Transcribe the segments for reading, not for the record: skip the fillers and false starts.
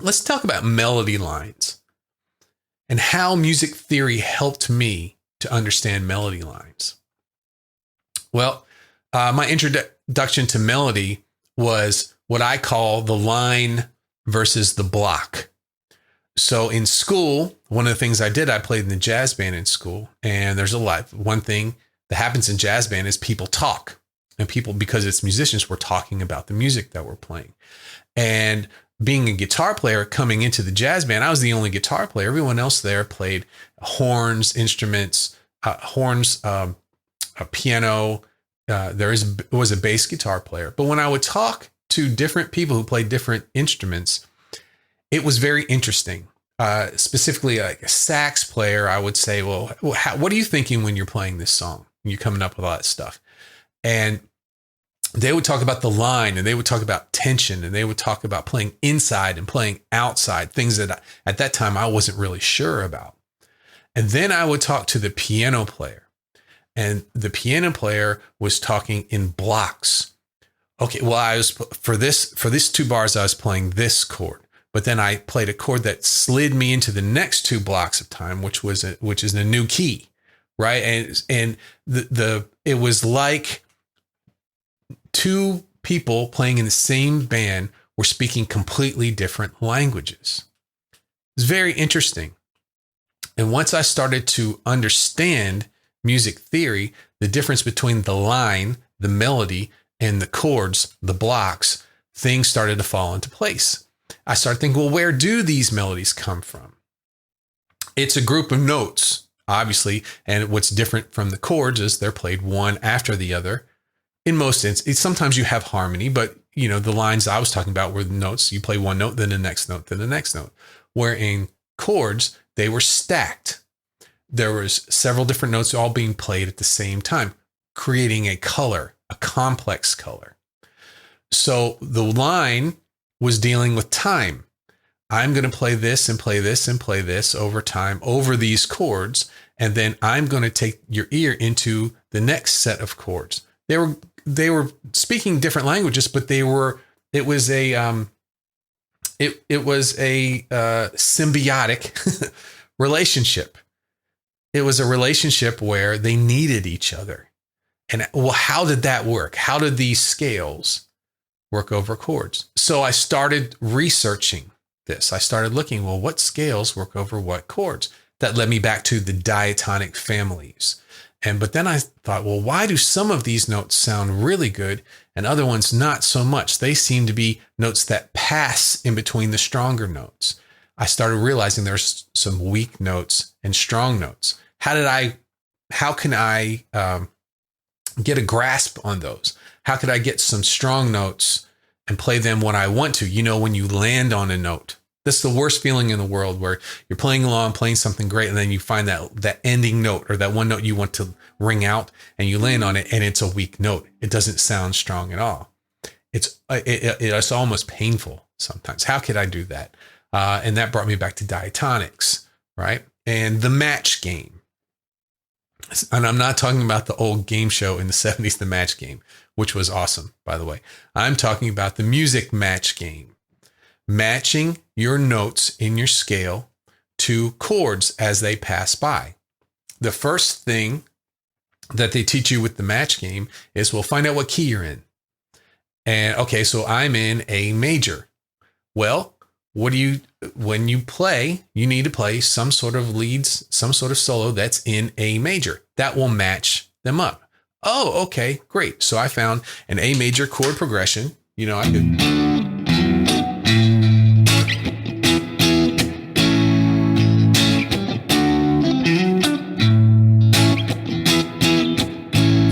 let's talk about melody lines and how music theory helped me to understand melody lines. Well, my introduction to melody was what I call the line versus the block. So in school, one of the things I did, I played in the jazz band in school. And there's one thing that happens in jazz band is people talk. And people, because it's musicians, we're talking about the music that we're playing. And being a guitar player coming into the jazz band, I was the only guitar player. Everyone else there played horns, instruments, a piano. There was a bass guitar player. But when I would talk to different people who played different instruments, it was very interesting. Specifically, like a sax player, I would say, well, what are you thinking when you're playing this song? You're coming up with all that stuff. And they would talk about the line, and they would talk about tension, and they would talk about playing inside and playing outside, things that at that time I wasn't really sure about. And then I would talk to the piano player, and the piano player was talking in blocks. Okay, well, I was for this 2 bars, I was playing this chord, but then I played a chord that slid me into the next 2 blocks of time, which is a new key, right? And it was like 2 people playing in the same band were speaking completely different languages. It's very interesting. And once I started to understand music theory, the difference between the line, the melody, and the chords, the blocks, things started to fall into place. I started thinking, well, where do these melodies come from? It's a group of notes, obviously, and what's different from the chords is they're played one after the other. In most instances, sometimes you have harmony, but the lines I was talking about were the notes. You play one note, then the next note, then the next note. Where in chords, they were stacked. There was several different notes all being played at the same time, creating a color, a complex color. So the line was dealing with time. I'm going to play this and play this and play this over time, over these chords, and then I'm going to take your ear into the next set of chords. They were speaking different languages, but it was a symbiotic relationship. It was a relationship where they needed each other. And well, how did that work? How did these scales work over chords? So I started researching this. I started looking, well, what scales work over what chords? That led me back to the diatonic families. But then I thought, well, why do some of these notes sound really good and other ones not so much? They seem to be notes that pass in between the stronger notes. I started realizing there's some weak notes and strong notes. How can I get a grasp on those? How could I get some strong notes and play them when I want to? When you land on a note, that's the worst feeling in the world, where you're playing along, playing something great, and then you find that ending note or that one note you want to ring out, and you land on it, and it's a weak note. It doesn't sound strong at all. It's almost painful sometimes. How could I do that? And that brought me back to diatonics, right? And the match game. And I'm not talking about the old game show in the 70s, the match game, which was awesome, by the way. I'm talking about the music match game. Matching your notes in your scale to chords as they pass by. The first thing that they teach you with the match game is, well, find out what key you're in. And okay, so I'm in A major. Well, when you play, you need to play some sort of leads, some sort of solo that's in A major. That will match them up. Oh, okay, great. So I found an A major chord progression. I could.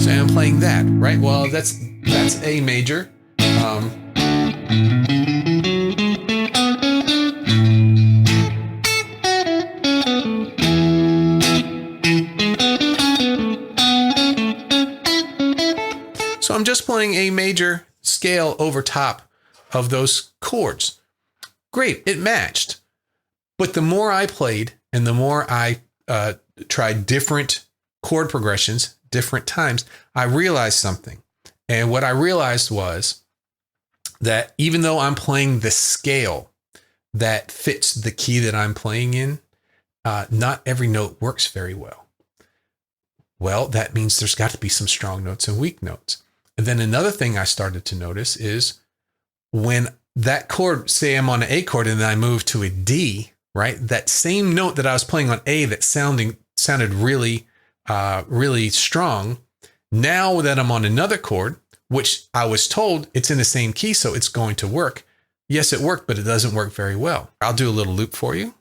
So I'm playing that, right? Well, that's A major. So I'm just playing a major scale over top of those chords. Great, it matched. But the more I played and the more I tried different chord progressions, different times, I realized something. And what I realized was that even though I'm playing the scale, that fits the key that I'm playing in, not every note works very well. Well, that means there's got to be some strong notes and weak notes. And then another thing I started to notice is when that chord, say I'm on an A chord and then I move to a D, right? That same note that I was playing on A that sounded really, really strong. Now that I'm on another chord, which I was told it's in the same key, so it's going to work. Yes, it worked, but it doesn't work very well. I'll do a little loop for you.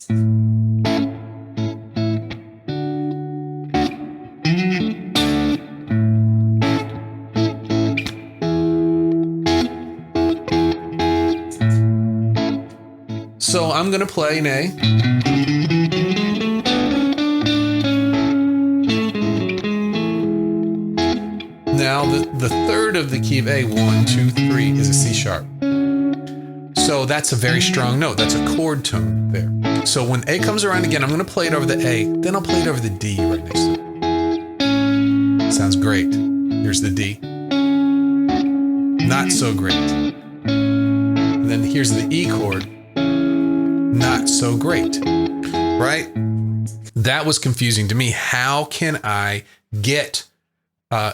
So I'm going to play an A. Now the third of the key of A, 1, 2, 3, is a C sharp. So that's a very strong note. That's a chord tone there. So when A comes around again, I'm going to play it over the A, then I'll play it over the D right next to it. Sounds great. Here's the D. Not so great. And then here's the E chord. Not so great, right? That was confusing to me. How can I get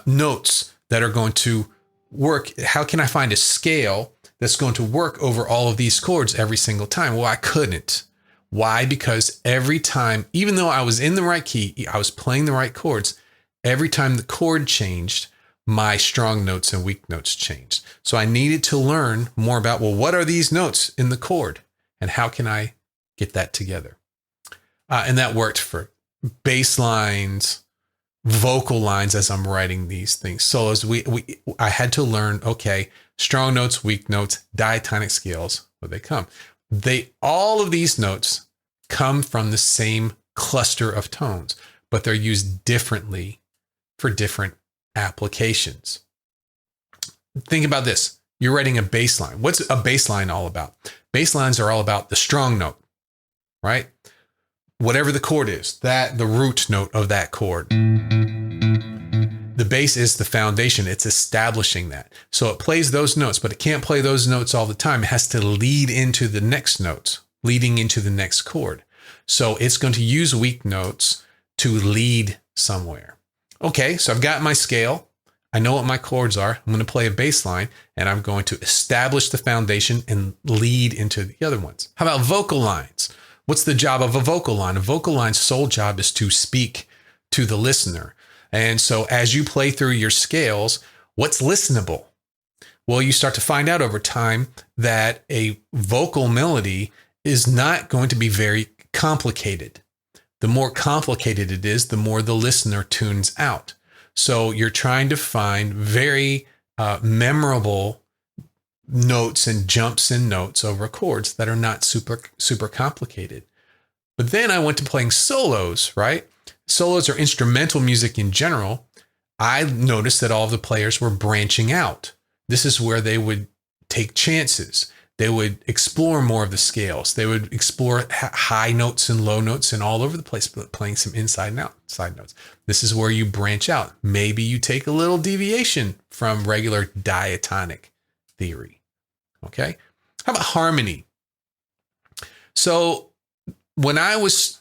notes that are going to work? How can I find a scale that's going to work over all of these chords every single time? Well, I couldn't. Why? Because every time, even though I was in the right key, I was playing the right chords, every time the chord changed, my strong notes and weak notes changed. So I needed to learn more about, well, what are these notes in the chord? And how can I get that together? And that worked for bass lines, vocal lines as I'm writing these things. So as I had to learn, okay, strong notes, weak notes, diatonic scales, where they come. All of these notes come from the same cluster of tones, but they're used differently for different applications. Think about this. You're writing a bass line. What's a bass line all about? Bass lines are all about the strong note, right? Whatever the chord is, the root note of that chord. The bass is the foundation. It's establishing that. So it plays those notes, but it can't play those notes all the time. It has to lead into the next notes, leading into the next chord. So it's going to use weak notes to lead somewhere. Okay, so I've got my scale. I know what my chords are. I'm going to play a bass line, and I'm going to establish the foundation and lead into the other ones. How about vocal lines? What's the job of a vocal line? A vocal line's sole job is to speak to the listener. And so as you play through your scales, what's listenable? Well, you start to find out over time that a vocal melody is not going to be very complicated. The more complicated it is, the more the listener tunes out. So you're trying to find very memorable notes and jumps in notes over chords that are not super complicated. But then I went to playing solos, right? Solos are instrumental music in general. I noticed that all of the players were branching out. This is where they would take chances. They would explore more of the scales. They would explore high notes and low notes and all over the place, playing some inside and outside notes. This is where you branch out. Maybe you take a little deviation from regular diatonic theory. Okay. How about harmony? So when I was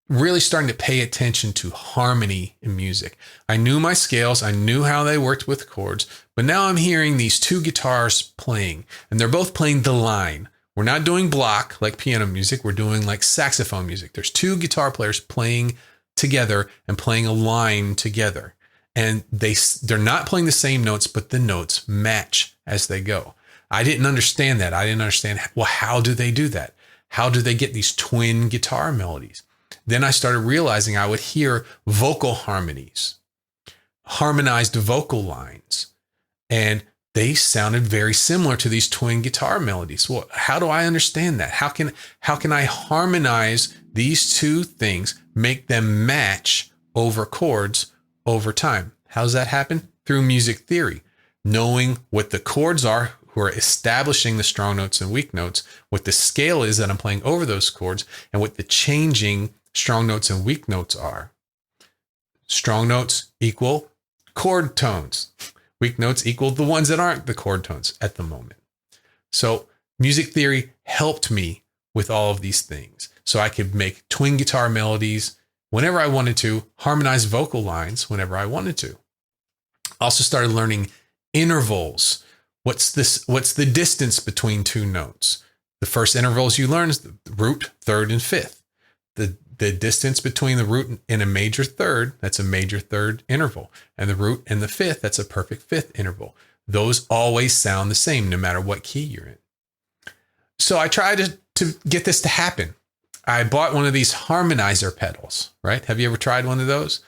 really starting to pay attention to harmony in music, I knew my scales, I knew how they worked with chords, but now I'm hearing these two guitars playing, and they're both playing the line. We're not doing block like piano music. We're doing like saxophone music. There's two guitar players playing together and playing a line together. And they're not playing the same notes, but the notes match as they go. I didn't understand that. I didn't understand, well, how do they do that? How do they get these twin guitar melodies? Then I started realizing I would hear vocal harmonies, harmonized vocal lines, and they sounded very similar to these twin guitar melodies. Well, how do I understand that? How can I harmonize these two things, make them match over chords over time? How does that happen? Through music theory, knowing what the chords are, who are establishing the strong notes and weak notes, what the scale is that I'm playing over those chords, and what the changing strong notes and weak notes are. Strong notes equal chord tones. Weak notes equal the ones that aren't the chord tones at the moment. So music theory helped me with all of these things. So I could make twin guitar melodies whenever I wanted to, harmonize vocal lines whenever I wanted to. Also started learning intervals. What's the distance between two notes? The first intervals you learn is the root, third, and fifth. The distance between the root and a major third, that's a major third interval. And the root and the fifth, that's a perfect fifth interval. Those always sound the same no matter what key you're in. So I tried to get this to happen. I bought one of these harmonizer pedals, right? Have you ever tried one of those?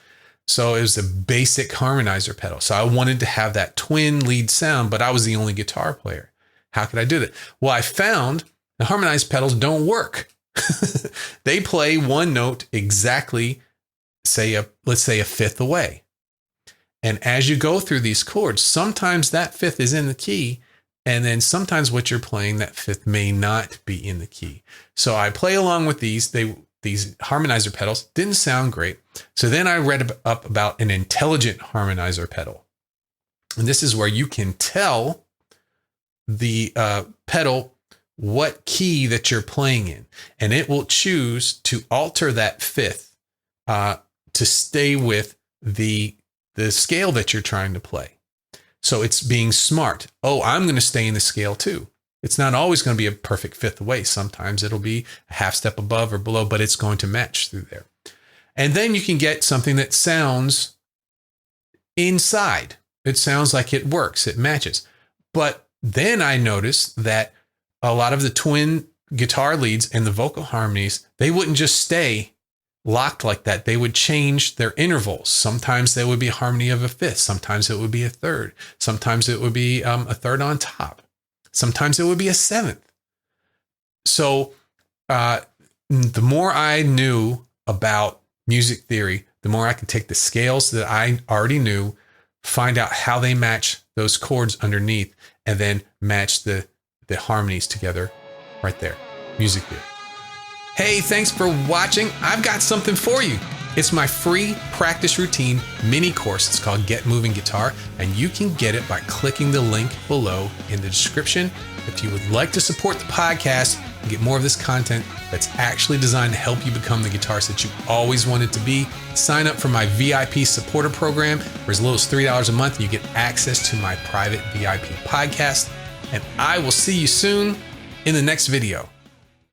So it was a basic harmonizer pedal. So I wanted to have that twin lead sound, but I was the only guitar player. How could I do that? Well, I found the harmonized pedals don't work. They play one note exactly, let's say a fifth away. And as you go through these chords, sometimes that fifth is in the key, and then sometimes what you're playing, that fifth may not be in the key. So I play along with these harmonizer pedals. Didn't sound great. So then I read up about an intelligent harmonizer pedal. And this is where you can tell the pedal what key that you're playing in, and it will choose to alter that fifth to stay with the scale that you're trying to play. So it's being smart. Oh, I'm going to stay in the scale too. It's not always going to be a perfect fifth away. Sometimes it'll be a half step above or below, but it's going to match through there. And then you can get something that sounds inside. It sounds like it works. It matches. But then I noticed that a lot of the twin guitar leads and the vocal harmonies, they wouldn't just stay locked like that. They would change their intervals. Sometimes there would be a harmony of a fifth. Sometimes it would be a third. Sometimes it would be a third on top. Sometimes it would be a seventh. So the more I knew about music theory, the more I could take the scales that I already knew, find out how they match those chords underneath, and then match the harmonies together right there. Music theory. Hey, thanks for watching. I've got something for you. It's my free practice routine mini course. It's called Get Moving Guitar, and you can get it by clicking the link below in the description. If you would like to support the podcast and get more of this content that's actually designed to help you become the guitarist that you always wanted to be, sign up for my VIP supporter program. For as little as $3 a month, you get access to my private VIP podcast. And I will see you soon in the next video.